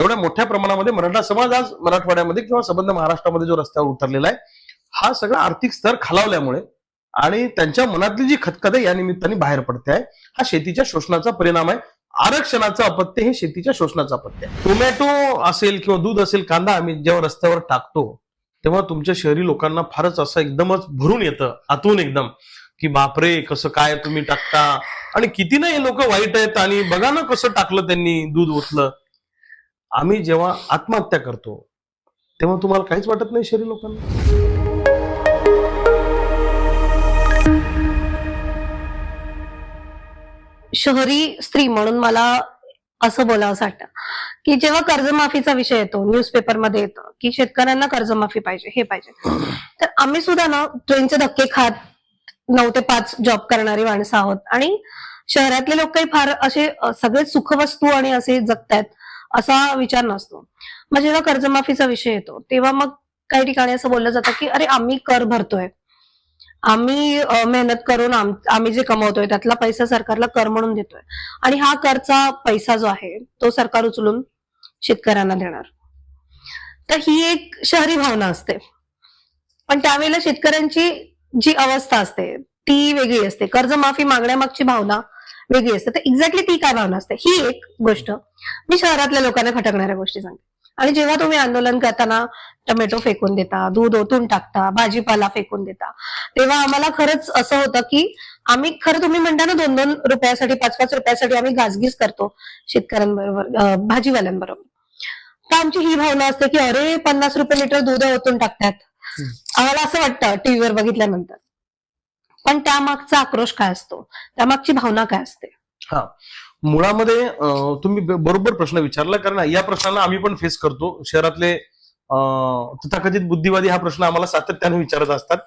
एवढ्या मोठ्या प्रमाणामध्ये मराठा समाज आज मराठवाड्यामध्ये किंवा संबंध महाराष्ट्रामध्ये जो रस्त्यावर उतरलेला आहे, हा सगळा आर्थिक स्तर खालावल्यामुळे आणि त्यांच्या मनातली जी खतखत आहे या निमित्ताने बाहेर पडते आहे. हा शेतीच्या शोषणाचा परिणाम आहे. आरक्षणाचं अपत्य हे शेतीच्या शोषणाचं अपत्य आहे. टोमॅटो असेल किंवा दूध असेल, कांदा आम्ही जेव्हा रस्त्यावर टाकतो तेव्हा तुमच्या शहरी लोकांना फारच असं एकदमच भरून येतं आतून एकदम, की बापरे कसं काय तुम्ही टाकता आणि किती ना हे लोक वाईट आहेत आणि बघा ना कसं टाकलं त्यांनी, दूध ओतलं. आम्ही जेव्हा आत्महत्या करतो तेव्हा तुम्हाला काहीच वाटत नाही शहरी लोकांना? शहरी स्त्री म्हणून मला असं बोलावंसं वाटतं की जेव्हा कर्जमाफीचा विषय येतो, न्यूजपेपरमध्ये येतं की शेतकऱ्यांना कर्जमाफी पाहिजे, हे पाहिजे, तर आम्ही सुद्धा ना ट्रेनचे धक्के खात 9 ते 5 जॉब करणारी माणसं आहोत आणि शहरातले लोक काही फार असे सगळे सुखवस्तू आणि असे जगतायत असा विचार नसतो. मग जेव्हा कर्जमाफीचा विषय येतो तेव्हा मग काही ठिकाणी असं बोललं जातं की अरे आम्ही कर भरतोय, आम्ही मेहनत करून आम्ही जे कमवतोय त्यातला पैसा सरकारला कर म्हणून देतोय आणि हा करचा पैसा जो आहे तो सरकार उचलून शेतकऱ्यांना देणार. तर ही एक शहरी भावना असते. पण त्यावेळेला शेतकऱ्यांची जी अवस्था असते ती वेगळी असते. कर्जमाफी मागण्यामागची भावना वेगळी असते. तर एक्झॅक्टली ती काय भावना असते ही एक गोष्ट मी शहरातल्या लोकांना खटकणाऱ्या गोष्टी सांगते. आणि जेव्हा तुम्ही आंदोलन करताना टोमॅटो फेकून देता, दूध ओतून टाकता, भाजीपाला फेकून देता, तेव्हा आम्हाला खरंच असं होतं की आम्ही खरं तुम्ही म्हणता ना 2-2 रुपयासाठी 5-5 रुपयासाठी आम्ही गाजगीज करतो शेतकऱ्यांबरोबर, भाजीवाल्यांबरोबर. तर आमची ही भावना असते की अरे 50 रुपये लिटर दूध ओतून टाकतात. आम्हाला असं वाटतं टीव्हीवर बघितल्यानंतर. पण त्यामागचा आक्रोश काय असतो, त्यामागची भावना काय असते? हा, मुळामध्ये तुम्ही बरोबर प्रश्न विचारला, कारण या प्रश्नाला आम्ही पण फेस करतो. शहरातले तथाकथित बुद्धिवादी हा प्रश्न आम्हाला सातत्याने विचारत असतात.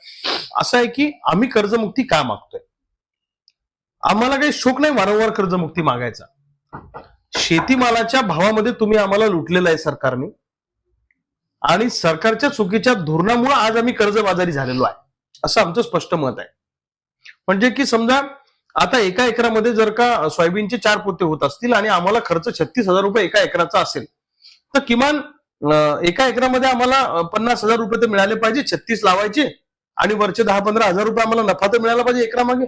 असं आहे की आम्ही कर्जमुक्ती का मागतोय? आम्हाला काही शोक नाही वारंवार कर्जमुक्ती मागायचा. शेतीमालाच्या भावामध्ये तुम्ही आम्हाला लुटलेलं आहे सरकारने आणि सरकारच्या चुकीच्या धोरणामुळे आज आम्ही कर्जबाजारी झालेलो आहे, असं आमचं स्पष्ट मत आहे. म्हणजे की समजा आता एका एकरामध्ये जर का सोयाबीनचे 4 पोते होत असतील आणि आम्हाला खर्च 36,000 रुपये एका एकराचा असेल, तर किमान एका एकरामध्ये आम्हाला 50,000 रुपये तर मिळाले पाहिजे. 36 लावायचे आणि वरचे 10-15 हजार रुपये आम्हाला नफा तर मिळाला पाहिजे एकरामागे.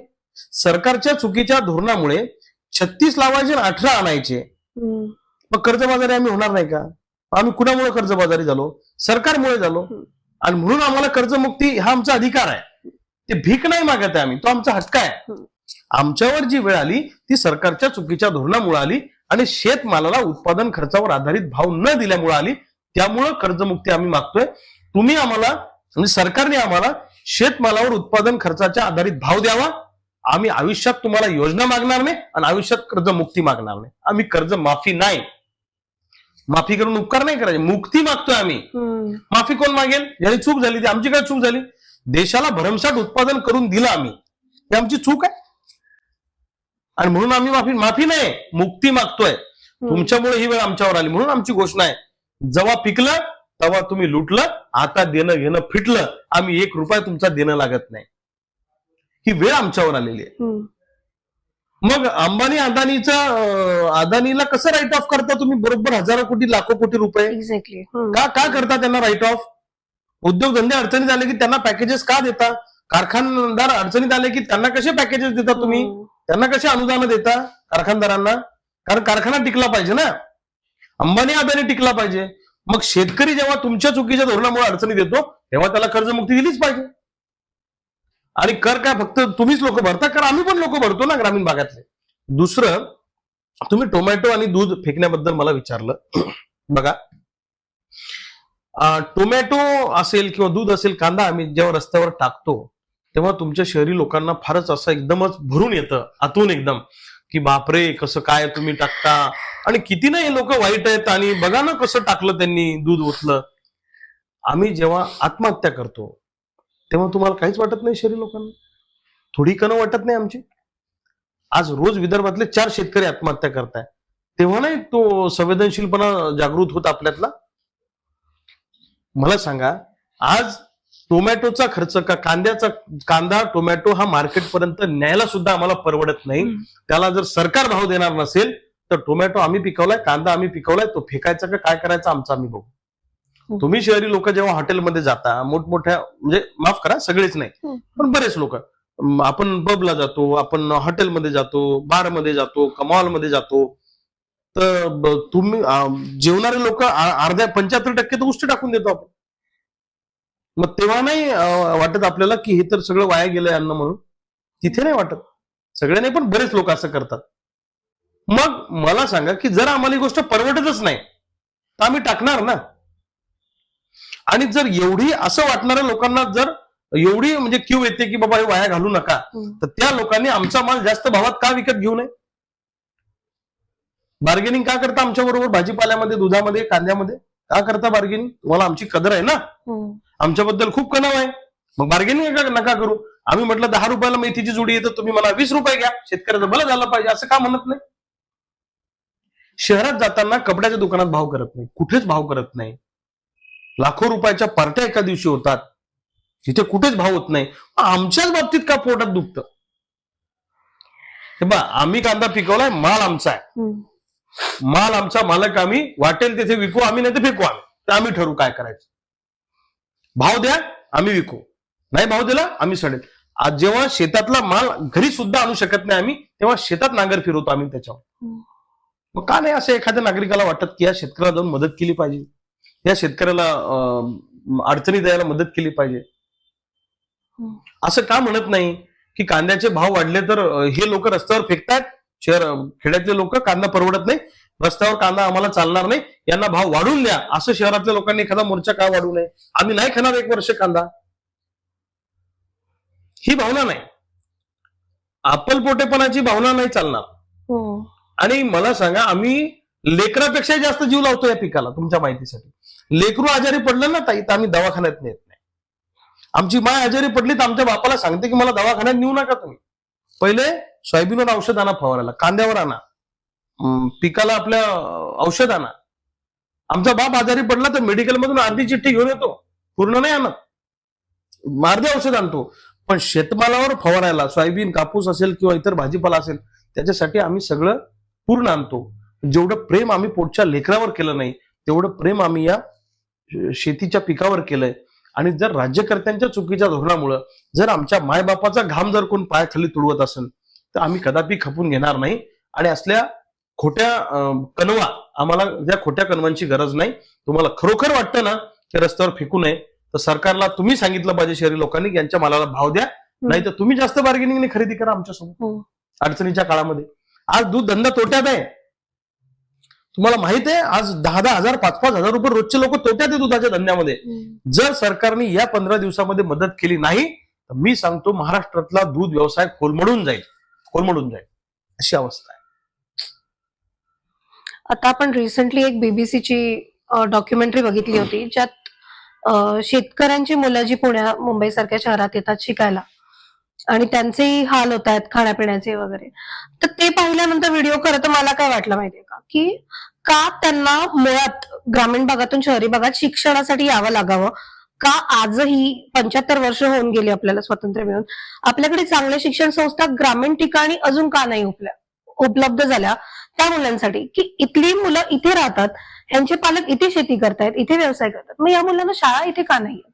सरकारच्या चुकीच्या धोरणामुळे 36 लावायचे आणि 18 आणायचे. मग कर्जबाजारी आम्ही होणार नाही का? आम्ही कुणामुळे कर्जबाजारी झालो? सरकारमुळे झालो. आणि म्हणून आम्हाला कर्जमुक्ती हा आमचा अधिकार आहे. ते भीक नाही मागत आहे आम्ही, तो आमचा हक्क आहे. आमच्यावर जी वेळ आली ती सरकारच्या चुकीच्या धोरणामुळे आली आणि शेतमालाला उत्पादन खर्चावर आधारित भाव न दिल्यामुळे आली. त्यामुळं कर्जमुक्ती आम्ही मागतोय. तुम्ही आम्हाला म्हणजे सरकारने आम्हाला शेतमालावर उत्पादन खर्चाच्या आधारित भाव द्यावा. आम्ही आयुष्यात तुम्हाला योजना मागणार नाही आणि आयुष्यात कर्जमुक्ती मागणार नाही. आम्ही कर्ज माफी नाही, माफी करून उपकार नाही करायचे, मुक्ती मागतोय आम्ही. माफी कोण मागेल? ज्याची चूक झाली ती आमची काय चूक झाली? देशाला भरमसाठ उत्पादन करून दिलं आम्ही, ही आमची चूक आहे आणि म्हणून आम्ही माफी नाही मुक्ती मागतोय. तुमच्यामुळे ही वेळ आमच्यावर आली म्हणून आमची घोषणा आहे, जेव्हा पिकलं तेव्हा तुम्ही लुटलं, आता देणं घेणं फिटलं, आम्ही 1 रुपया तुमचा देणं लागत नाही. ही वेळ आमच्यावर आलेली आहे. मग अंबानी अदानीला कसं राईट ऑफ करता तुम्ही? बरोबर हजारो कोटी लाखो कोटी रुपये एक्झॅक्टली का करता त्यांना राईट ऑफ? उद्योगधंदे अडचणीत आले की त्यांना पॅकेजेस का देता? कारखानदार अडचणीत आले की त्यांना कसे पॅकेजेस देता तुम्ही? त्यांना कसे अनुदान देता कारखानदारांना? कारण कारखाना टिकला पाहिजे ना, अंबानी अदानी टिकला पाहिजे. मग शेतकरी जेव्हा तुमच्या चुकीच्या धोरणामुळे अडचणीत येतो तेव्हा त्याला कर्जमुक्ती दिलीच पाहिजे. आणि कर काय फक्त तुम्हीच लोक भरता? कर आम्ही पण लोक भरतो ना ग्रामीण भागातले. दुसरं, तुम्ही टोमॅटो आणि दूध फेकण्याबद्दल मला विचारलं. बघा, टोमॅटो असेल किंवा दूध असेल, कांदा आम्ही जेव्हा रस्त्यावर टाकतो तेव्हा तुमच्या शहरी लोकांना फारच असं एकदमच भरून येतं आतून एकदम, की बापरे कसं काय तुम्ही टाकता आणि किती ना हे लोक वाईट आहेत आणि बघा ना कसं टाकलं त्यांनी, दूध ओतलं. आम्ही जेव्हा आत्महत्या करतो तेव्हा तुम्हाला काहीच वाटत नाही शहरी लोकांना? थोडी कणं वाटत नाही आमची? आज रोज विदर्भातले 4 शेतकरी आत्महत्या करताय, तेव्हा नाही तो संवेदनशीलपणा जागृत होत आपल्यातला? मला सांगा, आज टोमॅटोचा खर्च का कांदा टोमॅटो हा मार्केटपर्यंत न्यायला सुद्धा आम्हाला परवडत नाही. त्याला जर सरकार भाव देणार नसेल तर टोमॅटो आम्ही पिकवलाय, कांदा आम्ही पिकवलाय, तो फेकायचा का काय करायचा आमचा आम्ही बघू. तुम्ही शहरी लोक जेव्हा हॉटेलमध्ये जाता, मोठमोठ्या म्हणजे माफ करा सगळेच नाही पण बरेच लोक, आपण पबला जातो, आपण हॉटेलमध्ये जातो, बारमध्ये जातो, मॉलमध्ये जातो, तर तुम्ही जेवणारे लोक अर्ध्या 75% तर उष्टी टाकून देतो आपण. मग तेव्हा नाही वाटत आपल्याला की हे तर सगळं वाया गेलंय अन्न म्हणून. तिथे नाही वाटत, सगळे नाही पण बरेच लोक असं करतात. मग मला सांगा की जर आम्हाला ही गोष्ट परवडतच नाही तर आम्ही टाकणार ना. आणि जर एवढी असं वाटणाऱ्या लोकांना जर एवढी म्हणजे क्यू येते की बाबा हे वाया घालू नका, तर त्या लोकांनी आमचा माल जास्त भावात का विकत घेऊ नये? बार्गेनिंग का करता आमच्या बरोबर? भाजीपाल्यामध्ये, दुधामध्ये, कांद्यामध्ये का करता बार्गेनिंग? तुम्हाला आमची कदर आहे ना, आमच्याबद्दल खूप कणव आहे, मग बार्गेनिंग नका करू. आम्ही म्हटलं 10 रुपयाला मेथीची जुडी येतं, तुम्ही मला 20 रुपये घ्या, शेतकऱ्याचं भलं झालं पाहिजे, असं का म्हणत नाही? शहरात जाताना कपड्याच्या दुकानात भाव करत नाही, कुठेच भाव करत नाही. लाखो रुपयाच्या पार्ट्या एका दिवशी होतात, तिथे कुठेच भाव होत नाही. आमच्याच बाबतीत का पोटात दुखतं? हे बा, आम्ही कांदा पिकवलाय, माल आमचा आहे, माल आमचा, मालक आम्ही, वाटेल तिथे विकू आम्ही, नाही तर फेकू आम्ही, तर आम्ही ठरवू काय करायचं. भाव द्या आम्ही विकू, नाही भाव दिला आम्ही सडेल. आज जेव्हा शेतातला माल घरी सुद्धा आणू शकत नाही आम्ही, तेव्हा शेतात नांगर फिरवतो आम्ही त्याच्यावर. मग का नाही असं एखाद्या नागरिकाला वाटत की या शेतकऱ्याला जाऊन मदत केली पाहिजे, या शेतकऱ्याला अडचणी द्यायला मदत केली पाहिजे? असं का म्हणत नाही की कांद्याचे भाव वाढले तर हे लोक रस्त्यावर फेकतात, खेड्यातले लोक, कांदा परवडत नाही, रस्त्यावर कांदा आम्हाला चालणार नाही, यांना भाव वाढून द्या, असं शहरातल्या लोकांनी एखादा मोर्चा का वाढू नये? आम्ही नाही खाणार 1 वर्ष कांदा, ही भावना नाही, आपलपोटेपणाची भावना नाही चालणार. आणि मला सांगा, आम्ही लेकरापेक्षा जास्त जीव लावतो या पिकाला. तुमच्या माहितीसाठी, लेकरू आजारी पडलं ना ताई, तर आम्ही दवाखान्यात नेत नाही. आमची माय आजारी पडली तर आमच्या बापाला सांगते की मला दवाखान्यात नेऊ नका तुम्ही, पहिले सोयाबीनवर औषध आणा फवारायला, कांद्यावर आणा, पिकाला आपल्या औषध आणा. आमचा बाप आजारी पडला तर मेडिकलमधून अर्धी चिठ्ठी घेऊन येतो, पूर्ण नाही आणत, अर्धे औषध आणतो. पण शेतमालावर फवारायला, सोयाबीन, कापूस असेल किंवा इतर भाजीपाला असेल, त्याच्यासाठी आम्ही सगळं पूर्ण आणतो. जेवढं प्रेम आम्ही पोटच्या लेकरावर केलं नाही, तेवढं प्रेम आम्ही या शेतीच्या पिकावर केलंय. आणि जर राज्यकर्त्यांच्या चुकीच्या धोरणामुळे जर आमच्या मायबापाचा घाम जर कोण पायाखाली तुडवत असेल, तर आम्ही कदापि खपून घेणार नाही. आणि असल्या खोट्या कणवा, आम्हाला त्या खोट्या कणवांची गरज नाही. तुम्हाला खरोखर वाटतं ना की रस्त्यावर फेकू नये, तर सरकारला तुम्ही सांगितलं पाहिजे शहरी लोकांनी की यांच्या मालाला भाव द्या, नाही तर तुम्ही जास्त बार्गेनिंगने खरेदी करा आमच्यासोबत अडचणीच्या काळामध्ये. आज दूध धंदा तोट्यात आहे, तुम्हाला माहित आहे. आज 10,000 5,000 रुपये रोजचे लोक तोट्यात आहे दुधाच्या धंद्यामध्ये. जर सरकारने या 15 दिवसामध्ये मदत केली नाही, तर मी सांगतो महाराष्ट्रातला दूध व्यवसाय कोलमडून जाईल, अशी अवस्था आहे. आता आपण रिसेंटली एक बीबीसीची डॉक्युमेंटरी बघितली होती, ज्यात शेतकऱ्यांची मुलं जी मुंबई सारख्या शहरात येतात शिकायला आणि त्यांचेही हाल होत आहेत खाण्यापिण्याचे वगैरे, तर ते पाहिल्यानंतर व्हिडिओ खरं तर मला काय वाटलं माहितीये का, की का त्यांना मुळात ग्रामीण भागातून शहरी भागात शिक्षणासाठी यावं लागावं? का आजही 75 वर्ष होऊन गेली आपल्याला स्वातंत्र्य मिळून, आपल्याकडे चांगल्या शिक्षण संस्था ग्रामीण ठिकाणी अजून का नाही उपलब्ध झाल्या त्या मुलांसाठी, की इथली मुलं इथे राहतात, यांचे पालक इथे शेती करतायत, इथे व्यवसाय करतात, मग या मुलांना शाळा इथे का नाहीये?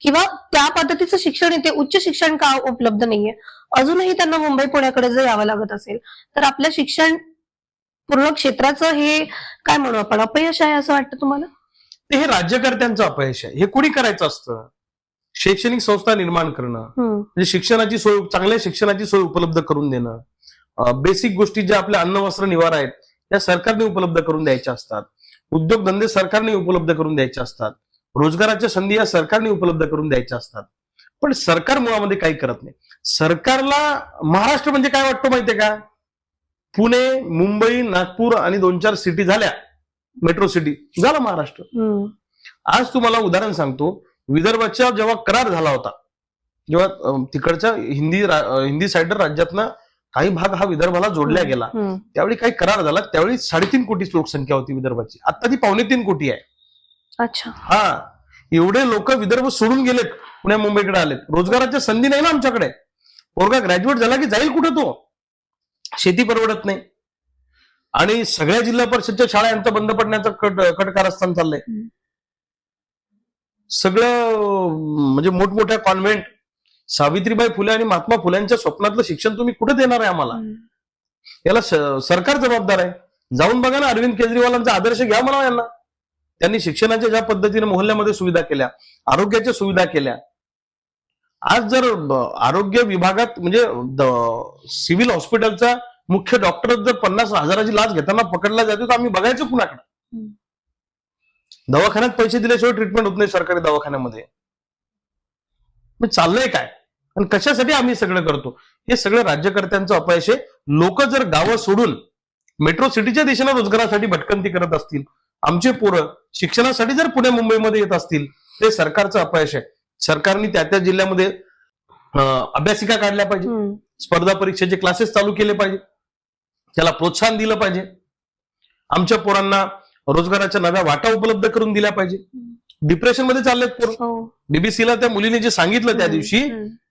किंवा त्या पद्धतीचं शिक्षण इथे, उच्च शिक्षण का उपलब्ध नाहीये? अजूनही त्यांना मुंबई पुण्याकडे जर यावं लागत असेल, तर आपल्या शिक्षण पूर्ण क्षेत्राचं हे काय म्हणू आपण, अपयश आहे असं वाटतं तुम्हाला? हे राज्यकर्त्यांचं अपयश आहे. हे कोणी करायचं असतं? शैक्षणिक संस्था निर्माण करणं, म्हणजे शिक्षणाची सोय, चांगल्या शिक्षणाची सोय उपलब्ध करून देणं, बेसिक गोष्टी ज्या आपल्या अन्न वस्त्र निवारा आहेत त्या सरकारने उपलब्ध करून द्यायच्या असतात, उद्योगधंदे सरकारने उपलब्ध करून द्यायचे असतात, रोजगाराच्या संधी या सरकारने उपलब्ध करून द्यायच्या असतात. पण सरकार मुळामध्ये काही करत नाही. सरकारला महाराष्ट्र म्हणजे काय वाटतं माहितीये का? पुणे, मुंबई, नागपूर आणि 2-4 सिटी झाल्या, मेट्रो सिटी झाला महाराष्ट्र. आज तुम्हाला उदाहरण सांगतो, विदर्भाच्या जेव्हा करार झाला होता, जेव्हा तिकडच्या हिंदी साइडर राज्यातनं काही भाग हा विदर्भाला जोडला गेला, त्यावेळी काही करार झाला, त्यावेळी 3.5 कोटी लोकसंख्या होती विदर्भाची, आता ती 2.25 कोटी आहे. अच्छा. हा, एवढे लोक विदर्भ सोडून गेलेत, पुण्या मुंबईकडे आलेत. रोजगाराच्या संधी नाही ना आमच्याकडे. पोरगा ग्रॅज्युएट झाला की जाईल कुठे तो? शेती परवडत नाही. आणि सगळ्या जिल्हा परिषदच्या शाळा यांचं बंद पडण्याचं कटकारस्थान चाललंय. सगळं म्हणजे मोठमोठ्या कॉन्व्हेंट, सावित्रीबाई फुले आणि महात्मा फुल्यांच्या स्वप्नातलं शिक्षण तुम्ही कुठे देणार आहे आम्हाला? याला सरकार जबाबदार आहे. जाऊन बघा ना, अरविंद केजरीवालांचा आदर्श घ्या म्हणा यांना. त्यांनी शिक्षणाच्या ज्या पद्धतीने मोहल्ल्यामध्ये सुविधा केल्या, आरोग्याच्या सुविधा केल्या. आज जर आरोग्य विभागात म्हणजे सिव्हिल हॉस्पिटलचा मुख्य डॉक्टर जर 50,000ची लाच घेताना पकडला जातो तर आम्ही बघायचं कुणाकडे? दवाखान्यात पैसे दिल्याशिवाय ट्रीटमेंट होत नाही सरकारी दवाखान्यामध्ये. मग चाललंय काय आणि कशासाठी आम्ही सगळं करतो? हे सगळं राज्यकर्त्यांचं अपयश आहे. लोक जर गावं सोडून मेट्रो सिटीच्या दिशेने रोजगारासाठी भटकंती करत असतील, आमचे पोरं शिक्षणासाठी जर पुणे मुंबईमध्ये येत असतील, ते सरकारचं अपयश आहे. सरकारने त्या त्या जिल्ह्यामध्ये अभ्यासिका काढल्या पाहिजे, स्पर्धा परीक्षेचे क्लासेस चालू केले पाहिजे, त्याला प्रोत्साहन दिलं पाहिजे, आमच्या पोरांना रोजगाराच्या नव्या वाटा उपलब्ध करून दिल्या पाहिजे. डिप्रेशन मध्ये चाललेत पोरं. बीबीसीला त्या मुलीने जे सांगितलं त्या दिवशी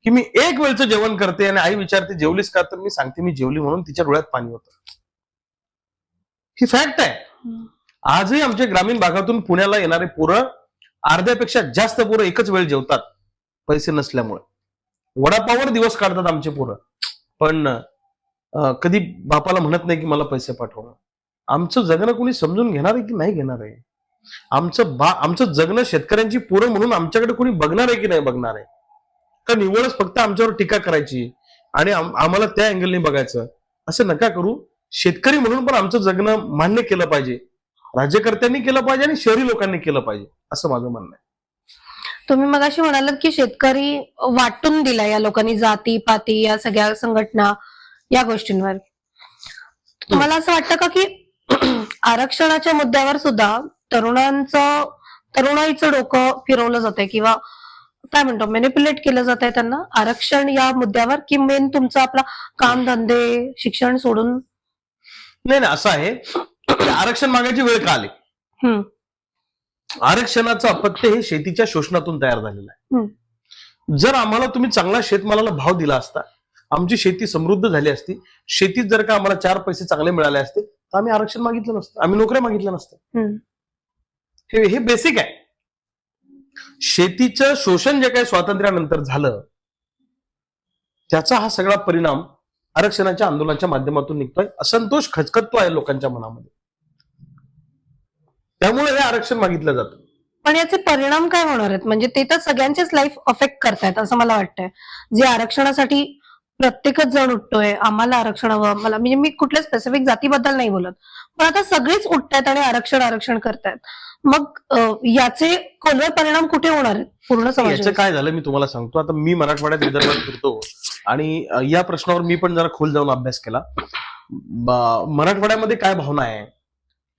की मी एक वेळचं जेवण करते आणि आई विचारते जेवलीस का, तर मी सांगते मी जेवली, म्हणून तिच्या डोळ्यात पाणी होतं. ही फॅक्ट आहे. आजही आमच्या ग्रामीण भागातून पुण्याला येणारे पोरं अर्ध्यापेक्षा जास्त पोरं एकच वेळ जेवतात पैसे नसल्यामुळे. वडापाववर दिवस काढतात आमचे पोरं, पण कधी बापाला म्हणत नाही की मला पैसे पाठवा. आमचं जगणं कोणी समजून घेणार आहे की नाही घेणार आहे? आमचं जगणं शेतकऱ्यांची पोरं म्हणून आमच्याकडे कोणी बघणार आहे की नाही बघणार आहे? का निव्वळच फक्त आमच्यावर टीका करायची आणि आम्हाला त्या अँगलने बघायचं? असं नका करू. शेतकरी म्हणून पण आमचं जगणं मान्य केलं पाहिजे, राज्यकर्त्यांनी केलं पाहिजे आणि शहरी लोकांनी केलं पाहिजे, असं माझं म्हणणं आहे. तुम्ही मगाशी म्हणालात की शेतकरी वाटून दिला या लोकांनी, जाती पाती या सगळ्या संघटना या गोष्टींवर. तुम्हाला असं वाटतं का की आरक्षणाच्या मुद्द्यावर सुद्धा तरुणाईचं डोकं फिरवलं जात आहे किंवा काय म्हणतो मॅनिप्युलेट केलं जात आहे त्यांना आरक्षण या मुद्द्यावर, की मेन तुमचं आपला काम धंदे शिक्षण सोडून? नाही नाही, असं आहे की आरक्षण मागायची वेळ का आली? आरक्षणाचं अपत्य हे शेतीच्या शोषणातून तयार झालेलं आहे. जर आम्हाला तुम्ही चांगला शेतमालाला भाव दिला असता, आमची शेती समृद्ध झाली असती, शेतीत जर का आम्हाला 4 पैसे चांगले मिळाले असते तर आम्ही आरक्षण मागितलं नसतं, आम्ही नोकऱ्या मागितल्या नसत्या. हे बेसिक आहे. शेतीचं शोषण जे काही स्वातंत्र्यानंतर झालं त्याचा हा सगळा परिणाम आरक्षणाच्या आंदोलनाच्या माध्यमातून निघतोय. असंतोष खचखचतो आहे लोकांच्या मनामध्ये, त्यामुळे हे आरक्षण मागितलं जातं. पण याचे परिणाम काय होणार आहेत? म्हणजे ते तर सगळ्यांचेच लाईफ अफेक्ट करतायत असं मला वाटतंय. जे आरक्षणासाठी प्रत्येकच जण उठतोय, आम्हाला आरक्षण हवं, मला म्हणजे मी कुठल्या स्पेसिफिक जातीबद्दल नाही बोलत, पण आता सगळेच उठतायत आणि आरक्षण करतायत. मग याचे खोलवर परिणाम कुठे होणार आहेत पूर्ण समाजावर? याचं काय झालं मी तुम्हाला सांगतो. आता मी मराठवाड्यात विदर्भात फिरतो आणि या प्रश्नावर मी पण जरा खोल जाऊन अभ्यास केला. मराठवाड्यामध्ये काय भावना आहे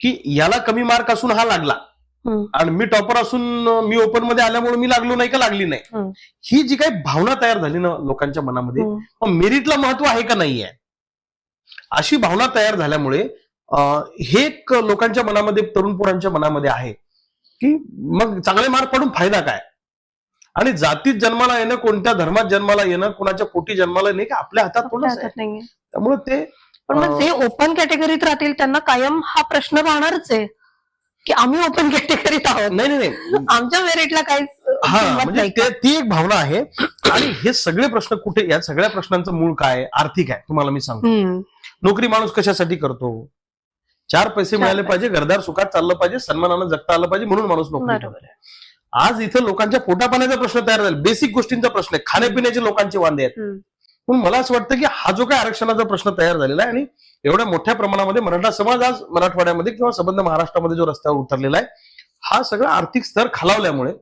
की याला कमी मार्क असून हा लागला आणि मी टॉपर असून मी ओपन मध्ये आल्यामुळे मी लागलो नाही का लागली नाही, ही जी काही भावना तयार झाली ना लोकांच्या मनामध्ये, मग मेरिटला महत्व आहे का नाहीये अशी भावना तयार झाल्यामुळे हे लोकांच्या मनामध्ये, तरुण पोरांच्या मनामध्ये आहे की मग चांगले मार्क पडून फायदा काय? आणि जातीत जन्माला येणं, कोणत्या धर्मात जन्माला येणं, कोणाच्या पोटी जन्माला नाही का आपल्या हातात थोडंच आहे. त्यामुळे ते पण मग जे ओपन कॅटेगरीत राहतील त्यांना कायम हा प्रश्न राहणारच आहे की आम्ही ओपन कॅटेगरीत आहोत, नाही आमच्या मेरिटला काहीच. म्हणजे ती एक भावना आहे. आणि हे सगळे प्रश्न कुठे, या सगळ्या प्रश्नांचं मूळ काय? आर्थिक आहे. तुम्हाला मी सांगतो, नोकरी माणूस कशासाठी करतो? 4 पैसे मिळाले पाहिजे, घरदार सुखात चाललं पाहिजे, सन्मानानं जगता आलं पाहिजे, म्हणून माणूस नोकरी करतो. आज इथं लोकांच्या पोटापाण्याचा प्रश्न तयार झाला, बेसिक गोष्टींचा प्रश्न आहे, खाण्यापिण्याचे लोकांचे वांदे आहेत. म्हणून मला असं वाटतं की हा जो काही आरक्षणाचा प्रश्न तयार झालेला आहे आणि एवढ्या मोठ्या प्रमाणामध्ये मराठा समाज आज मराठवाड्यामध्ये किंवा संबंध महाराष्ट्रामध्ये जो रस्त्यावर उतरलेला आहे, हा सगळा आर्थिक स्तर खालावल्यामुळे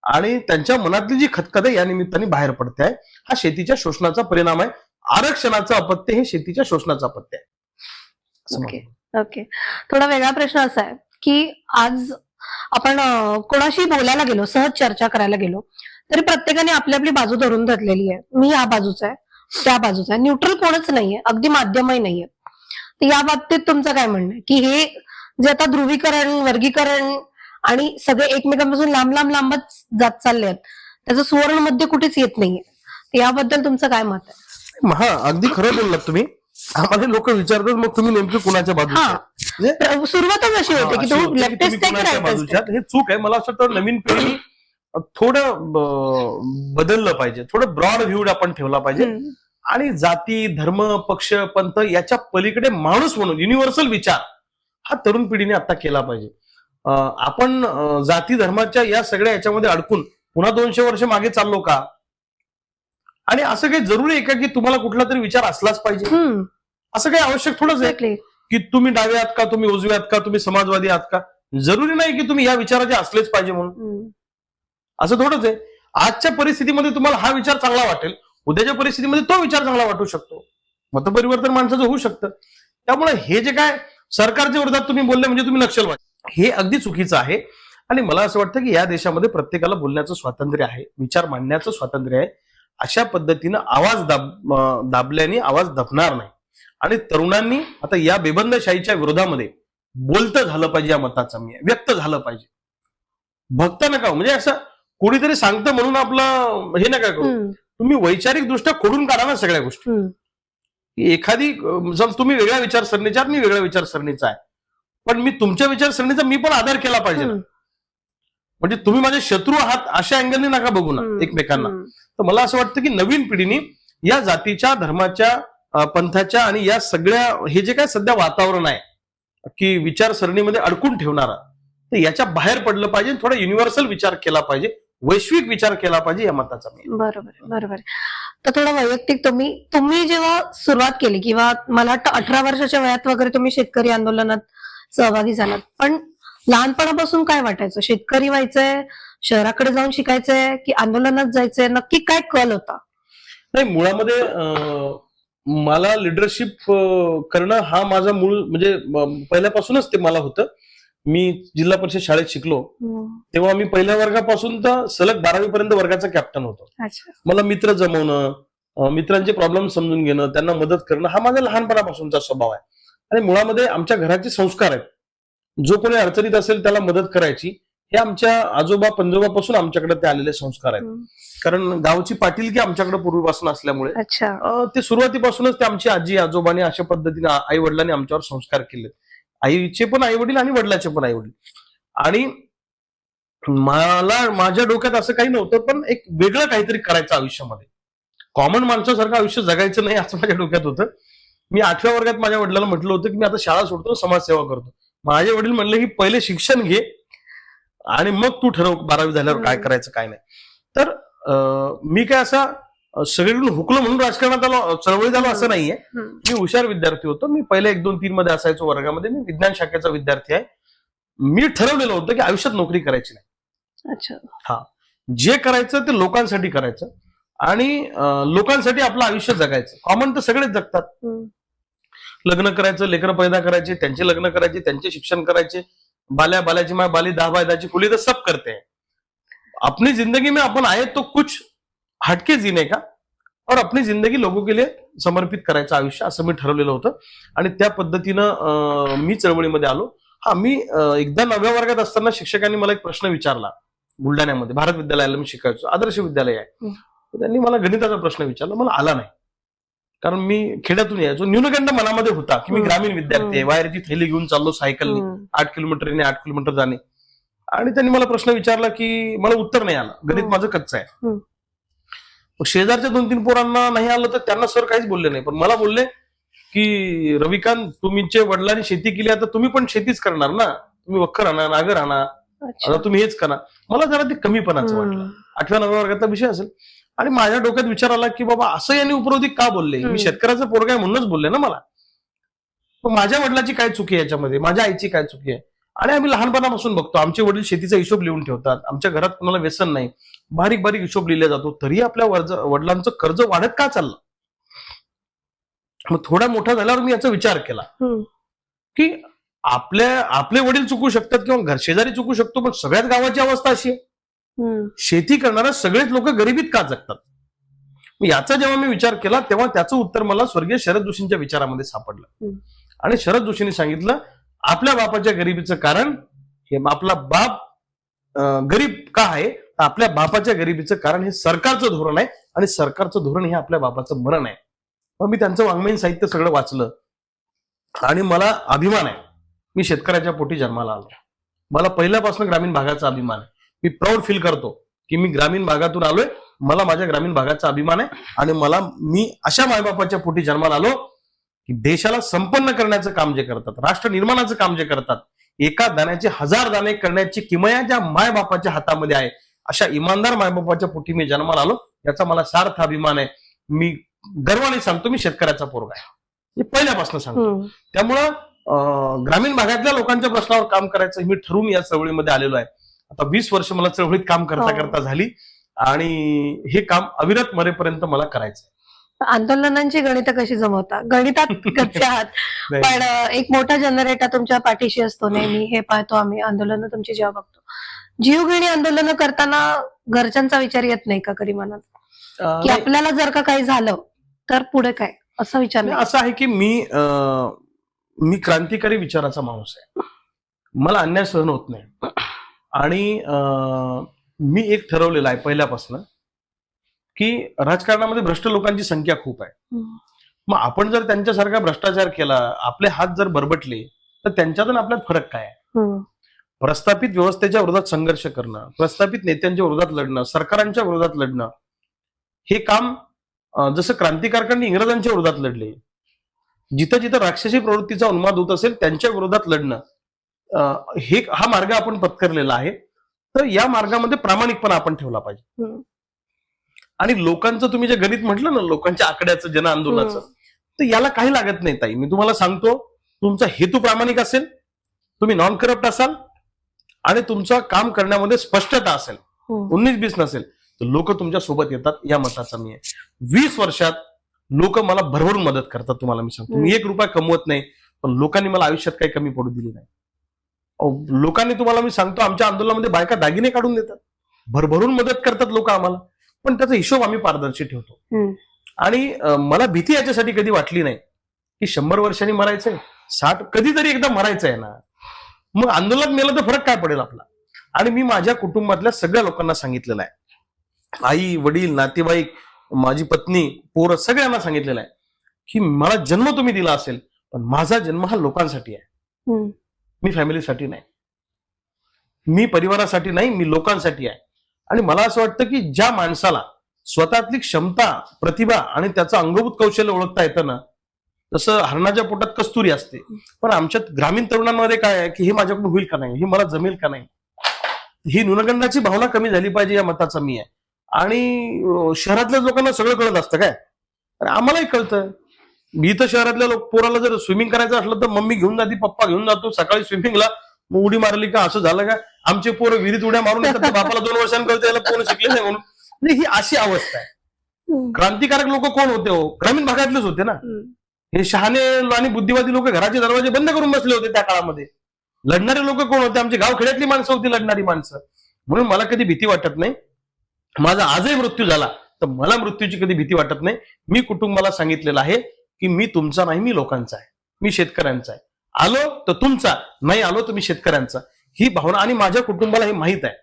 आणि त्यांच्या मनातली जी खतखत आहे या निमित्ताने बाहेर पडते आहे. हा शेतीच्या शोषणाचा परिणाम आहे. आरक्षणाचं अपत्य हे शेतीच्या शोषणाचं अपत्य आहे. ओके. थोडा वेगळा प्रश्न असा आहे की आज आपण कोणाशी बोलायला गेलो, सहज चर्चा करायला गेलो, तरी प्रत्येकाने आपली आपली बाजू धरून धरलेली आहे. मी या बाजूचा आहे, त्या बाजूचा आहे, न्यूट्रल कोणच नाहीये, अगदी माध्यमही नाहीये. तर या बाबतीत तुमचं काय म्हणणं आहे की हे जे आता ध्रुवीकरण, वर्गीकरण आणि सगळे एकमेकांपासून लांबच जात चालले आहेत, त्याचं सुवर्ण मध्य कुठेच येत नाहीये, याबद्दल तुमचं काय मत आहे? हा, अगदी खरं बोललात तुम्ही. आम्हाला लोक विचारतात मग तुम्ही नेमके कुणाच्या बाजूचे हा. आहेत? म्हणजे सुरुवातच अशी होते की अशी तू होते की लेफ्टिस्ट तुम्ही आहे की कुणाच्या राईटिस्ट बाजूचे आहात. हे चूक आहे. मला असं वाटतं नवीन पिढीने थोडं बदललं पाहिजे, थोडं ब्रॉड व्ह्यूड आपण ठेवला पाहिजे आणि जाती धर्म पक्ष पंथ याच्या पलीकडे माणूस म्हणून युनिव्हर्सल विचार हा तरुण पिढीने आता केला पाहिजे. आपण जाती धर्माच्या या सगळ्या याच्यामध्ये अडकून पुन्हा 200 वर्ष मागे चाललो का? आणि असं काही जरुरी आहे का की तुम्हाला कुठला तरी विचार असलाच पाहिजे? असं काही आवश्यक थोडंच आहे एक्झॅक्टली. की तुम्ही डावे आहात का, तुम्ही उजवे आहात का, तुम्ही समाजवादी आहात का? जरुरी नाही की तुम्ही या विचाराचे असलेच पाहिजे म्हणून. असं थोडंच आहे. आजच्या परिस्थितीमध्ये तुम्हाला हा विचार चांगला वाटेल, उद्याच्या परिस्थितीमध्ये तो विचार चांगला वाटू शकतो. मतपरिवर्तन माणसाचं होऊ शकतं. त्यामुळे हे जे काय सरकारच्या विरोधात तुम्ही बोलले म्हणजे तुम्ही नक्षलवादी, हे अगदी चुकीचं आहे. आणि मला असं वाटतं की या देशामध्ये प्रत्येकाला बोलण्याचं स्वातंत्र्य आहे, विचार मांडण्याचं स्वातंत्र्य आहे. अशा पद्धतीनं आवाज दाबल्याने आवाज दबणार नाही. आणि तरुणांनी आता या बेबंदशाहीच्या विरोधामध्ये बोलतं झालं पाहिजे, या मताचं मी व्यक्त झालं पाहिजे. भक्त नका म्हणजे असं कोणीतरी सांगतं म्हणून आपलं हे नका करू. तुम्ही वैचारिक दृष्ट्या खोडून काढा ना सगळ्या गोष्टी. एखादी तुम्ही वेगळ्या विचारसरणीचा आहात, मी वेगळ्या विचारसरणीचा आहे, पण मी तुमच्या विचारसरणीचा मी पण आदर केला पाहिजे ना. म्हणजे तुम्ही माझे शत्रू आहात अशा अँगलने नका बघू ना एकमेकांना. तर मला असं वाटतं की नवीन पिढीने या जातीच्या धर्माच्या पंथाच्या आणि या सगळ्या हे जे काय सध्या वातावरण आहे की विचारसरणीमध्ये अडकून ठेवणारा, तर याच्या बाहेर पडलं पाहिजे. थोडा युनिव्हर्सल विचार केला पाहिजे, वैश्विक विचार केला पाहिजे, या मताचा मी. बरोबर. तर थोडं वैयक्तिक तुम्ही जेव्हा सुरुवात केली किंवा मला वाटतं 18 वर्षाच्या वयात वगैरे तुम्ही शेतकरी आंदोलनात सहभागी झालात, पण लहानपणापासून काय वाटायचं? शेतकरी व्हायचंय, शहराकडे जाऊन शिकायचंय की आंदोलनात जायचंय? नक्की काय कल होता? नाही, मुळामध्ये मला लिडरशिप करणं हा माझा मूळ म्हणजे पहिल्यापासूनच ते मला होतं. मी जिल्हा परिषद शाळेत शिकलो तेव्हा मी पहिल्या वर्गापासून तर सलग 12वी पर्यंत वर्गाचा कॅप्टन होतो. मला मित्र जमवणं, मित्रांचे प्रॉब्लेम समजून घेणं, त्यांना मदत करणं हा माझा लहानपणापासूनचा स्वभाव आहे. आणि मुळामध्ये आमच्या घराचे संस्कार आहेत. जो कोणी अडचणीत असेल त्याला मदत करायची, हे आमच्या आजोबा पंजोबापासून आमच्याकडे ते आलेले संस्कार आहेत. कारण गावची पाटीलकी आमच्याकडे पूर्वीपासून असल्यामुळे ते सुरुवातीपासूनच ते आमची आजी आजोबाने अशा पद्धतीने आई वडिलांनी आमच्यावर संस्कार केले. आईचे पण आई वडील आणि वडिलाचे पण आई वडील. आणि मला माझ्या डोक्यात असं काही नव्हतं, पण एक वेगळं काहीतरी करायचं आयुष्यामध्ये. कॉमन माणसासारखं आयुष्य जगायचं नाही असं माझ्या डोक्यात होतं. मी 8व्या वर्गात माझ्या वडिलांना म्हटलं होतं की मी आता शाळा सोडतो, समाजसेवा करतो. माझे वडील म्हणले की पहिले शिक्षण घे आणि मग तू ठरव 12वी झाल्यावर काय करायचं काय नाही. तर मी काय असा सगळीकडून हुकलो म्हणून राजकारणात आलो, चळवळीत आलो असं नाहीये. मी हुशार विद्यार्थी होतो. मी पहिले 1, 2, 3 मध्ये असायचो वर्गामध्ये. मी विज्ञान शाखेचा विद्यार्थी आहे. मी ठरवलेलं होतं की आयुष्यात नोकरी करायची नाही. हा, जे करायचं ते लोकांसाठी करायचं आणि लोकांसाठी आपलं आयुष्य जगायचं. कॉमन तर सगळेच जगतात. लग्न करायचं, लेकरं पैदा करायचे, त्यांचे लग्न करायचे, त्यांचे शिक्षण करायचे, बाल्याची माय बाली 10 बाय 10ची कुली तर सब करते हैं. अपनी जिंदगी में अपन आए तो कुछ हटके जीने का और अपनी जिंदगी लोगों के लिए समर्पित करायचं आयुष्य असं मी ठरवलेलं होतं. आणि त्या पद्धतीनं मी चळवळीमध्ये आलो. हा, मी एकदा 9व्या वर्गात असताना शिक्षकांनी मला एक प्रश्न विचारला. बुलढाण्यामध्ये भारत विद्यालयाला मी शिकायचो, आदर्श विद्यालय आहे. त्यांनी मला गणिताचा प्रश्न विचारला, मला आला नाही. कारण मी खेड्यातून यायचो. न्यूनगंड मनामध्ये होता की मी ग्रामीण विद्यार्थी आहे, वायरची थैली घेऊन चाललो सायकलनी 8 किलोमीटर 8 किलोमीटर जाणे. आणि त्यांनी मला प्रश्न विचारला की मला उत्तर नाही आलं, गणित माझं कच्चं आहे. शेजारच्या 2-3 पोरांना नाही आलं तर त्यांना सर काहीच बोलले नाही, पण मला बोलले की रविकांत, तुमच्या वडिलांनी शेती केली, आता तुम्ही पण शेतीच करणार ना, तुम्ही वखर आणा, नागर आणा, आता तुम्ही हेच करा. मला जरा ते कमीपणाचं वाटलं. 8व्या-9व्या वर्गाचा विषय असेल. आणि माझ्या डोक्यात विचार आला की बाबा असं यांनी उपरोधी का बोलले? मी शेतकऱ्याचं पोरगा आहे म्हणूनच बोलले ना मला. माझ्या वडिलाची काय चुकी आहे याच्यामध्ये, माझ्या आईची काय चुकी आहे? आणि आम्ही लहानपणापासून बघतो आमचे वडील शेतीचा हिशोब लिहून ठेवतात. आमच्या घरात कोणाला व्यसन नाही, बारीक बारीक हिशोब लिहिला जातो. तरी आपल्या वडिलांचं कर्ज वाढत का चाललं? मग थोडा मोठा झाल्यावर मी याचा विचार केला की आपले वडील चुकू शकतात किंवा शेजारी चुकू शकतो, पण सगळ्याच गावाची अवस्था अशी आहे. शेती करणारा सगळेच लोक गरिबीत का जगतात? याचा जेव्हा मी विचार केला तेव्हा त्याचं उत्तर मला स्वर्गीय शरद जोशींच्या विचारामध्ये सापडलं. आणि शरद जोशींनी सांगितलं, आपल्या बापाच्या गरिबीचं कारण हे आपला बाप गरीब का आहे, आपल्या बापाच्या गरिबीचं कारण हे सरकारचं धोरण आहे आणि सरकारचं धोरण हे आपल्या बापाचं मरण आहे. मग मी त्यांचं वाङ्मयीन साहित्य सगळं वाचलं आणि मला अभिमान आहे, मी शेतकऱ्याच्या पोटी जन्माला आलो. मला पहिल्यापासून ग्रामीण भागाचा अभिमान आहे. मी प्राऊड फील करतो की मी ग्रामीण भागातून आलोय, मला माझ्या ग्रामीण भागाचा अभिमान आहे आणि मी अशा मायबापाच्या पोटी जन्माला आलो की देशाला संपन्न करण्याचं काम जे करतात, राष्ट्र निर्माणाचं काम जे करतात, एका दाण्याचे 1000 दाणे करण्याची किमया ज्या मायबापाच्या हातामध्ये आहे, अशा इमानदार मायबापाच्या पोटी मी जन्माला आलो, याचा मला सार्थ अभिमान आहे. मी गर्वाने सांगतो मी शेतकऱ्याचा पोरगा आहे, हे पहिल्यापासून सांगतो. त्यामुळं ग्रामीण भागातल्या लोकांच्या प्रश्नावर काम करायचं मी ठरवून या चळवळीमध्ये आलेलो आहे. आता 20 वर्ष मला चळवळीत काम करता करता झाली आणि हे काम अविरत मरेपर्यंत मला करायचं. आंदोलनांची गणित कशी जमवता? गणितात कच्चे आहात, पण एक मोठा जनरेटर तुमच्या पाठीशी असतो नेहमी, हे पाहतो आम्ही आंदोलनं तुमची जेव्हा बघतो. जीवघेणी आंदोलनं करताना घरच्यांचा विचार येत नाही का कधी मनात, की आपल्याला जर का काही झालं तर पुढे काय, असा विचार नाही? असं आहे की मी क्रांतिकारी विचाराचा माणूस आहे, मला अन्याय सहन होत नाही आणि मी एक ठरवलेलं आहे पहिल्यापासून की राजकारणामध्ये भ्रष्ट लोकांची संख्या खूप आहे. मग आपण जर त्यांच्यासारखा भ्रष्टाचार केला, आपले हात जर बरबटले, तर त्यांच्यातून आपल्यात फरक काय आहे? प्रस्थापित व्यवस्थेच्या विरोधात संघर्ष करणं, प्रस्थापित नेत्यांच्या विरोधात लढणं, सरकारांच्या विरोधात लढणं, हे काम जसं क्रांतिकारकांनी इंग्रजांच्या विरोधात लढले, जिथं जिथं राक्षसी प्रवृत्तीचा उन्माद होत असेल त्यांच्या विरोधात लढणं, हा मार्ग आपण पत्करलेला आहे. तर या मार्गामध्ये प्रामाणिकपणा आपण ठेवला पाहिजे. आणि लोकांचं तुम्ही जे गणित म्हटलं ना, लोकांच्या आकड्याचं, जन आंदोलनाचं, तर याला काही लागत नाही ताई. मी तुम्हाला सांगतो, तुमचा हेतू प्रामाणिक असेल, तुम्ही नॉन करप्ट असाल आणि तुमचं काम करण्यामध्ये स्पष्टता असेल, 19-20 नसेल, तर लोक तुमच्या सोबत येतात. या मताचा मी आहे. 20 वर्षात लोक मला भरभरून मदत करतात. तुम्हाला मी सांगतो, मी 1 रुपया कमवत नाही, पण लोकांनी मला आयुष्यात काही कमी पडू दिली नाही. लोकांनी, तुम्हाला मी सांगतो, आमच्या आंदोलनामध्ये बायका दागिने काढून देतात, भरभरून मदत करतात लोक आम्हाला, पण त्याचा हिशोब आम्ही पारदर्शी ठेवतो. आणि मला भीती याच्यासाठी कधी वाटली नाही की 100 वर्षांनी मरायचंय, 60 कधीतरी एकदा मरायचं आहे ना, मग आंदोलनात मेलं तर फरक काय पडेल आपला. आणि मी माझ्या कुटुंबातल्या सगळ्या लोकांना सांगितलेलं आहे, आई वडील नातेवाईक, माझी पत्नी, पोरं, सगळ्यांना सांगितलेलं आहे की मला जन्म तुम्ही दिला असेल, पण माझा जन्म हा लोकांसाठी आहे. मी फॅमिलीसाठी नाही, मी परिवारासाठी नाही, मी लोकांसाठी आहे. आणि मला असं वाटतं की ज्या माणसाला स्वतःतली क्षमता, प्रतिभा आणि त्याचं अंगभूत कौशल्य ओळखता येतं ना, तसं हरणाच्या पोटात कस्तुरी असते. पण आमच्यात ग्रामीण तरुणांमध्ये काय आहे की हे माझ्याकडून होईल का नाही, हे मला जमेल का नाही, ही न्यूनगंडाची भावना कमी झाली पाहिजे, या मताचा मी आहे. आणि शहरातल्या लोकांना सगळं कळत असतं काय, आम्हालाही कळतं. मी तर शहरातल्या पोराला जर स्विमिंग करायचं असलं तर मम्मी घेऊन जाते, पप्पा घेऊन जातो सकाळी स्विमिंगला, मग उडी मारली का, असं झालं का, आमचे पोरं विहिरीत उड्या मारून येतात, बापाला 2 वर्षांनी कळतं याला पोरं शिकले नाही म्हणून. म्हणजे ही अशी अवस्था आहे. क्रांतिकारक लोक कोण होते हो? ग्रामीण भागातलेच होते ना. हे शहाणे आणि बुद्धिवादी लोक घराचे दरवाजे बंद करून बसले होते त्या काळामध्ये. लढणारे लोक कोण होते? आमची गावखेड्यातली माणसं होती, लढणारी माणसं. म्हणून मला कधी भीती वाटत नाही. माझा आजही मृत्यू झाला तर मला मृत्यूची कधी भीती वाटत नाही. मी कुटुंबाला सांगितलेलं आहे की मी तुमचा नाही, मी लोकांचा आहे, मी शेतकऱ्यांचा आहे. आलो तर तुमचा, नाही आलो तर मी शेतकऱ्यांचा, ही भावना. आणि माझ्या कुटुंबाला हे माहित आहे,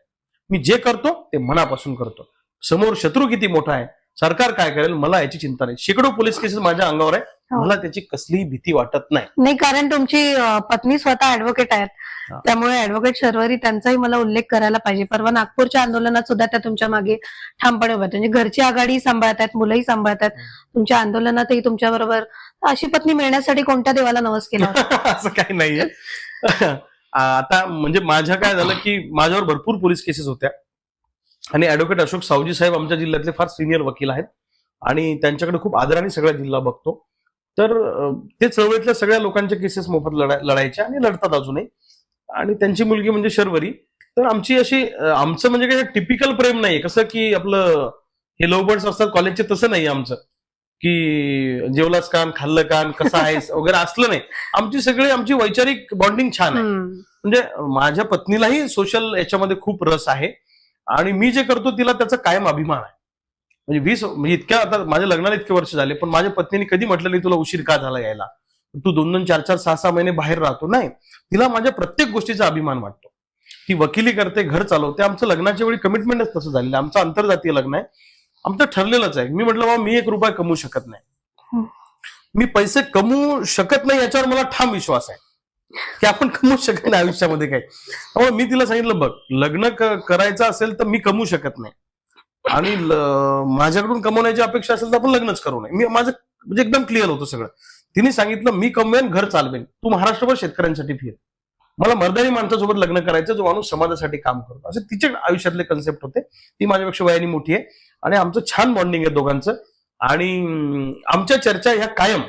मी जे करतो ते मनापासून करतो. समोर शत्रू किती मोठा आहे, सरकार काय करेल, मला याची चिंता नाही. शेकडो पोलीस केसेस माझ्या अंगावर आहे, मला त्याची कसलीही भीती वाटत नाही. कारण तुमची पत्नी स्वतः ऍडव्होकेट आहेत, त्यामुळे ऍडव्होकेट शर्वरी त्यांचाही मला उल्लेख करायला पाहिजे. परवा नागपूरच्या आंदोलनात सुद्धा त्या तुमच्या मागे ठामपणे उभ्या, म्हणजे घरची आघाडी सांभाळतात, मुलंही सांभाळतात, तुमच्या आंदोलनातही तुमच्या बरोबर. अशी पत्नी मिळण्यासाठी कोणत्या देवाला नवस केला? असं काही नाहीये. आता म्हणजे माझ्या काय झालं की माझ्यावर भरपूर पोलीस केसेस होत्या आणि ऍडव्होकेट अशोक सावजी साहेब आमच्या जिल्ह्यातले फार सिनियर वकील आहेत आणि त्यांच्याकडे खूप आदराने सगळा जिल्हा बघतो. तर ते चळवळीतल्या सगळ्या लोकांच्या केसेस मोफत लढायच्या आणि लढतात अजूनही. आणि त्यांची मुलगी म्हणजे शर्वरी. तर आमची अशी, आमचं म्हणजे काही टिपिकल प्रेम नाहीये, कसं की आपलं हे लव्ह बर्ड्स असतात कॉलेजचे, तसं नाही आमचं की जेवलास कान, खाल्लं कान, कसं आहेस वगैरे असलं नाही. आमची वैचारिक बॉन्डिंग छान आहे. म्हणजे माझ्या पत्नीलाही सोशल याच्यामध्ये खूप रस आहे आणि मी जे करतो तिला त्याचा कायम अभिमान आहे. म्हणजे इतक्या, आता माझ्या लग्नाला इतके वर्ष झाले पण माझ्या पत्नीने कधी म्हटलं नाही तुला उशीर का झाला यायला, तू 2-2, 4-4, 6-6 महिने बाहेर राहतो. नाही, तिला माझ्या प्रत्येक गोष्टीचा अभिमान वाटतो. ती वकिली करते, घर चालवते. आमचं लग्नाच्या वेळी कमिटमेंटच तसं झालेलं. आमचं आंतरजातीय लग्न आहे, आमचं ठरलेलंच आहे. मी म्हटलं बाबा मी 1 रुपया कमवू शकत नाही, मी पैसे कमवू शकत नाही याच्यावर मला ठाम विश्वास आहे की आपण कमवू शकत नाही आयुष्यामध्ये काही. त्यामुळे मी तिला सांगितलं, बघ, लग्न करायचं असेल तर मी कमवू शकत नाही आणि माझ्याकडून कमवण्याची अपेक्षा असेल तर आपण लग्नच करू नये. मी माझं म्हणजे एकदम क्लिअर होतं सगळं. तिने सांगितलं, मी कमवेन, घर चालवेन, तू महाराष्ट्रभर शेतकऱ्यांसाठी फिर, मला मर्दानी माणसासोबत लग्न करायचं जो माणूस समाजासाठी काम करतो. असे तिच्या आयुष्यातले कन्सेप्ट होते. ती माझ्यापेक्षा वयाने मोठी आहे आणि आमचं छान बॉन्डिंग आहे दोघांचं. आणि आमच्या चर्चा ह्या कायम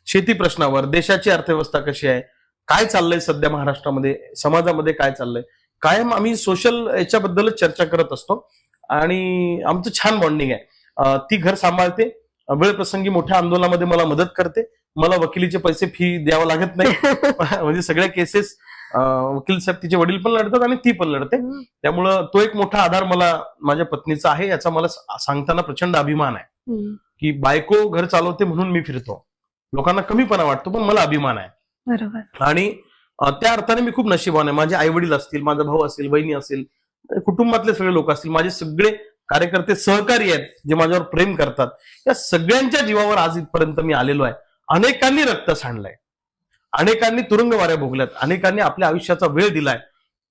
शेती प्रश्नावर, देशाची अर्थव्यवस्था कशी आहे, काय चाललंय सध्या महाराष्ट्रामध्ये, समाजामध्ये काय चाललंय, कायम आम्ही सोशल याच्याबद्दलच चर्चा करत असतो आणि आमचं छान बॉन्डिंग आहे. ती घर सांभाळते, वेळ प्रसंगी मोठ्या आंदोलनामध्ये मला मदत करते, मला वकिलीचे पैसे फी द्यावं लागत नाही. म्हणजे सगळ्या केसेस वकील साहेब, तिचे वडील पण लढतात आणि ती पण लढते. त्यामुळं तो एक मोठा आधार मला माझ्या पत्नीचा आहे. याचा मला सांगताना प्रचंड अभिमान आहे की बायको घर चालवते म्हणून मी फिरतो. लोकांना कमीपणा वाटतो पण मला अभिमान आहे. बरोबर. आणि त्या अर्थाने मी खूप नशिबान आहे. माझे आई वडील असतील, माझा भाऊ असेल, बहिणी असेल, कुटुंबातले सगळे लोक असतील, माझे सगळे कार्यकर्ते सहकारी आहेत जे माझ्यावर प्रेम करतात, या सगळ्यांच्या जीवावर आज इथपर्यंत मी आलेलो आहे. अनेकांनी रक्त सांडलंय, अनेकांनी तुरुंगवाऱ्या भोगल्यात, अनेकांनी आपल्या आयुष्याचा वेळ दिलाय.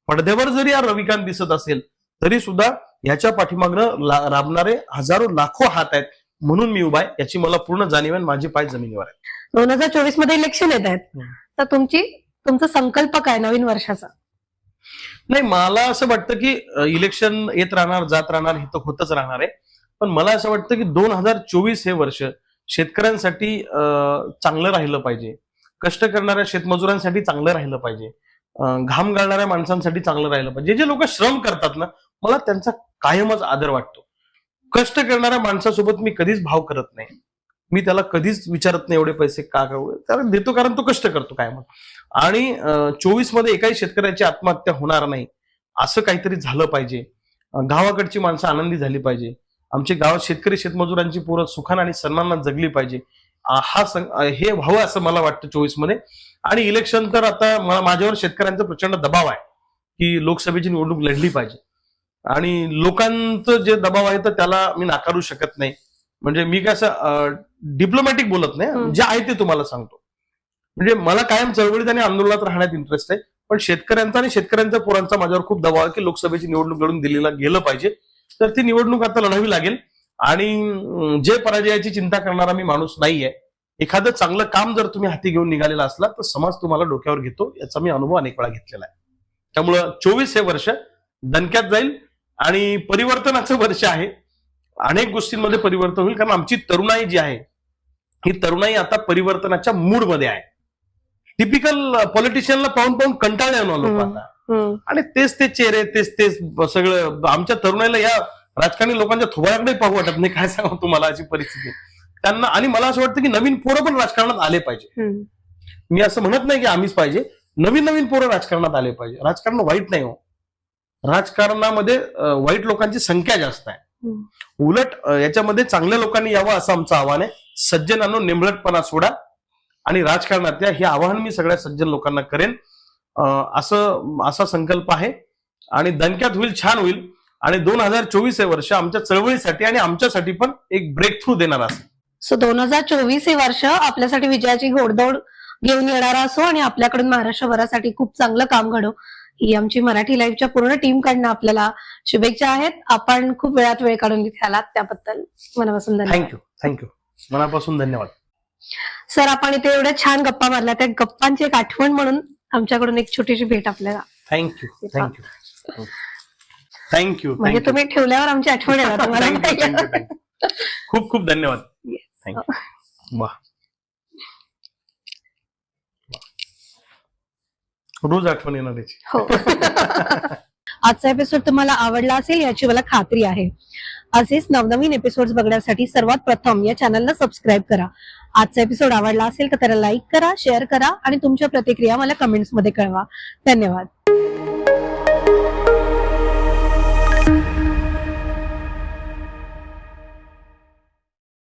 पडद्यावर जरी या रविकांत दिसत असेल तरी सुद्धा याच्या पाठीमागनं राबणारे हजारो लाखो हात आहेत म्हणून मी उभा आहे. याची मला पूर्ण जाणीव आहे. माझे पाय जमिनीवर आहेत. 2024 मध्ये इलेक्शन येत आहेत, तर तुमचा संकल्प काय नवीन वर्षाचा? नाही, मला असं वाटतं की इलेक्शन येत राहणार, जात राहणार, हे तर होतच राहणार आहे. पण मला असं वाटतं की 2024 हे वर्ष शेतकऱ्यांसाठी चांगलं राहिलं पाहिजे, कष्ट करणाऱ्या शेतमजुरांसाठी चांगलं राहिलं पाहिजे, घाम गाळणाऱ्या माणसांसाठी चांगलं राहिलं पाहिजे. जे लोक श्रम करतात ना, मला त्यांचा कायमच आदर वाटतो. कष्ट करणाऱ्या माणसासोबत मी कधीच भाव करत नाही. मी त्याला कधीच विचारत नाही एवढे पैसे का त्याला देतो, कारण तो कष्ट करतो काय मग. आणि 24 मध्ये एकाही शेतकऱ्याची आत्महत्या होणार नाही असं काहीतरी झालं पाहिजे. गावाकडची माणसं आनंदी झाली पाहिजे. आमच्या गावात शेतकरी शेतमजुरांची पोरं सुखानं आणि सन्मानात जगली पाहिजे. हे व्हावं असं मला वाटतं 24 मध्ये. आणि इलेक्शन तर आता माझ्यावर शेतकऱ्यांचा प्रचंड दबाव आहे की लोकसभेची निवडणूक लढली पाहिजे आणि लोकांचं जे दबाव आहे तर त्याला मी नाकारू शकत नाही. म्हणजे मी काय असं डिप्लोमॅटिक बोलत नाही, जे आहे ते तुम्हाला सांगतो. म्हणजे मला कायम चळवळीत आणि आंदोलनात राहण्यात इंटरेस्ट आहे, पण शेतकऱ्यांचा आणि शेतकऱ्यांच्या पोरांचा माझ्यावर खूप दबाव आहे की लोकसभेची निवडणूक लढून दिल्लीला गेलं पाहिजे. तर ती निवडणूक आता लढावी लागेल. आणि जे पराजयाची चिंता करणारा मी माणूस नाहीये. एखादं चांगलं काम जर तुम्ही हाती घेऊन निघालेला असला तर समाज तुम्हाला डोक्यावर घेतो, याचा मी अनुभव अनेक वेळा घेतलेला आहे. त्यामुळं 24 हे वर्ष दणक्यात जाईल आणि परिवर्तनाचं वर्ष आहे. अनेक गोष्टींमध्ये परिवर्तन होईल, कारण आमची तरुणाई जी आहे ही तरुणाई आता परिवर्तनाच्या मूडमध्ये आहे. टिपिकल पॉलिटिशियनला पाहून पाहून कंटाळले लोक आता, आणि तेच ते चेहरे, तेच सगळं. आमच्या तरुणाईला या राजकारणी लोकांच्या थोबाड्याकडे पाहू वाटत नाही. काय सांगू तुम्हाला, अशी परिस्थिती त्यांना. आणि मला असं वाटतं की नवीन पोरं पण राजकारणात आले पाहिजे. मी असं म्हणत नाही की आम्हीच पाहिजे, नवीन पोरं राजकारणात आले पाहिजे. राजकारण वाईट नाही हो, राजकारणामध्ये वाईट लोकांची संख्या जास्त आहे. उलट याच्यामध्ये चांगल्या लोकांनी यावं असं आमचं आव्हान आहे. सज्जनांनो, निंबळटपणा सोडा आणि राजकारणात या, हे आवाहन मी सगळ्या सज्जन लोकांना करेन. असा संकल्प आहे आणि दणक्यात होईल, छान होईल. आणि 2024 हे वर्ष आमच्या चळवळीसाठी आणि आमच्यासाठी पण एक ब्रेक थ्रू देणार असेल. सो 2024 हे वर्ष आपल्यासाठी विजयाची घोडदौड घेऊन येणारा असो आणि आपल्याकडून महाराष्ट्रभरासाठी खूप चांगलं काम घडो, ही आमची मराठी लाईव्हच्या पूर्ण टीमकडनं आपल्याला शुभेच्छा आहेत. आपण खूप वेळात वेळ काढून इथे आलात, त्याबद्दल मनापासून धन्यवाद. थँक्यू मनापासून धन्यवाद. सर, आपण इथे एवढ्या छान गप्पा मारल्या, त्या गप्पांची एक आठवण म्हणून आमच्याकडून एक छोटीशी भेट आपल्याला. थँक्यू. म्हणजे तुम्ही ठेवल्यावर आमची आठवण येणार तुम्हाला. खूप खूप धन्यवाद. थँक्यू. रोज आठवण येणार याची. हो. आजचा एपिसोड तुम्हाला आवडला असेल याची मला खात्री आहे. असेच नवनवीन एपिसोड बघण्यासाठी सर्वात प्रथम या चॅनलला सबस्क्राईब करा. आजचा एपिसोड आवडला असेल तर त्याला लाईक करा, शेअर करा आणि तुमच्या प्रतिक्रिया मला कमेंट्स मध्ये कळवा. धन्यवाद.